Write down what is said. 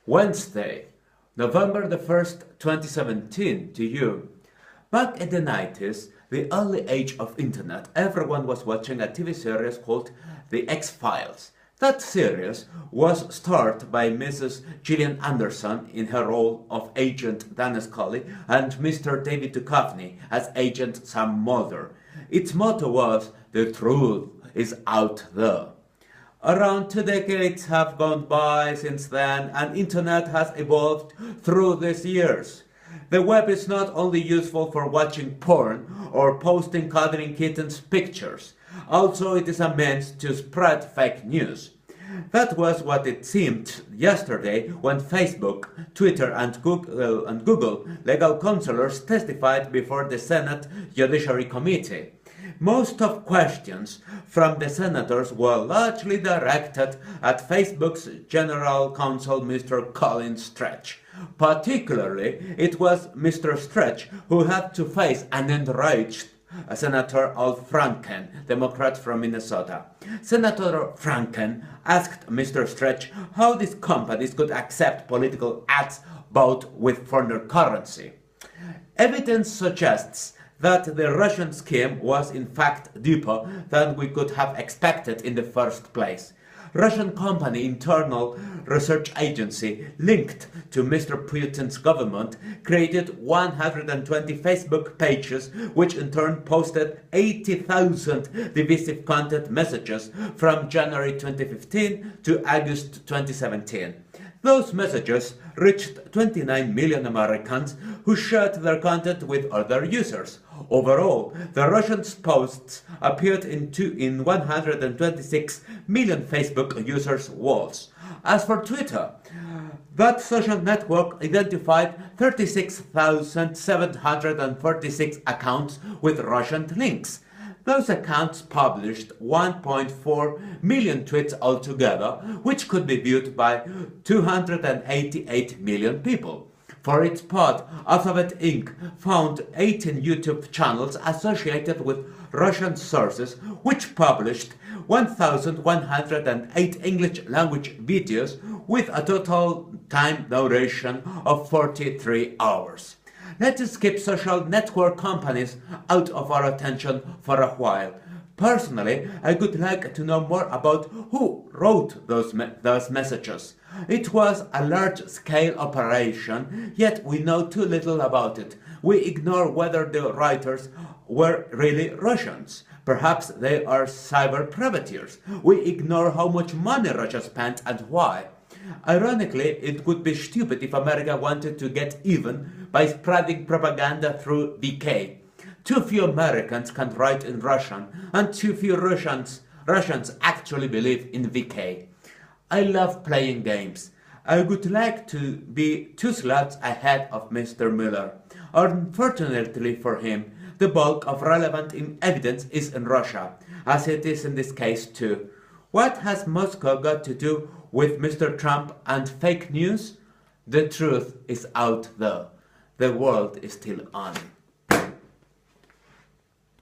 Wednesday, November the 1st, 2017 to you. Back in the 90s, the early age of internet, everyone was watching a TV series called The X-Files. That series was starred by Mrs. Gillian Anderson in her role of Agent Dana Scully and Mr. David Duchovny as Agent Sam Mulder. Its motto was, "The truth is out there." Around 2 decades have gone by since then, and internet has evolved through these years. The web is not only useful for watching porn or posting cuddling kittens pictures, also it is a means to spread fake news. That was what it seemed yesterday when Facebook, Twitter and Google legal counselors testified before the Senate Judiciary Committee. Most of questions from the senators were largely directed at Facebook's General Counsel Mr. Colin Stretch. Particularly, it was Mr. Stretch who had to face an enraged Senator Al Franken, Democrat from Minnesota. Senator Franken asked Mr. Stretch how these companies could accept political ads bought with foreign currency. Evidence suggests that the Russian scheme was in fact deeper than we could have expected in the first place. Russian company internal research agency linked to Mr. Putin's government created 120 Facebook pages which in turn posted 80,000 divisive content messages from January 2015 to August 2017. Those messages reached 29 million Americans who shared their content with other users. Overall, the Russian posts appeared in 126 million Facebook users' walls. As for Twitter, that social network identified 36,746 accounts with Russian links. Those accounts published 1.4 million tweets altogether, which could be viewed by 288 million people. For its part, Alphabet Inc. found 18 YouTube channels associated with Russian sources, which published 1,108 English language videos with a total time duration of 43 hours. Let us keep social network companies out of our attention for a while. Personally, I would like to know more about who wrote those messages. It was a large-scale operation, yet we know too little about it. We ignore whether the writers were really Russians. Perhaps they are cyber privateers. We ignore how much money Russia spent and why. Ironically, it would be stupid if America wanted to get even by spreading propaganda through VK. Too few Americans can write in Russian, and too few Russians actually believe in VK. I love playing games. I would like to be 2 slots ahead of Mr. Miller. Unfortunately for him, the bulk of relevant evidence is in Russia, as it is in this case too. What has Moscow got to do with Mr. Trump and fake news? The truth is out there. The world is still on.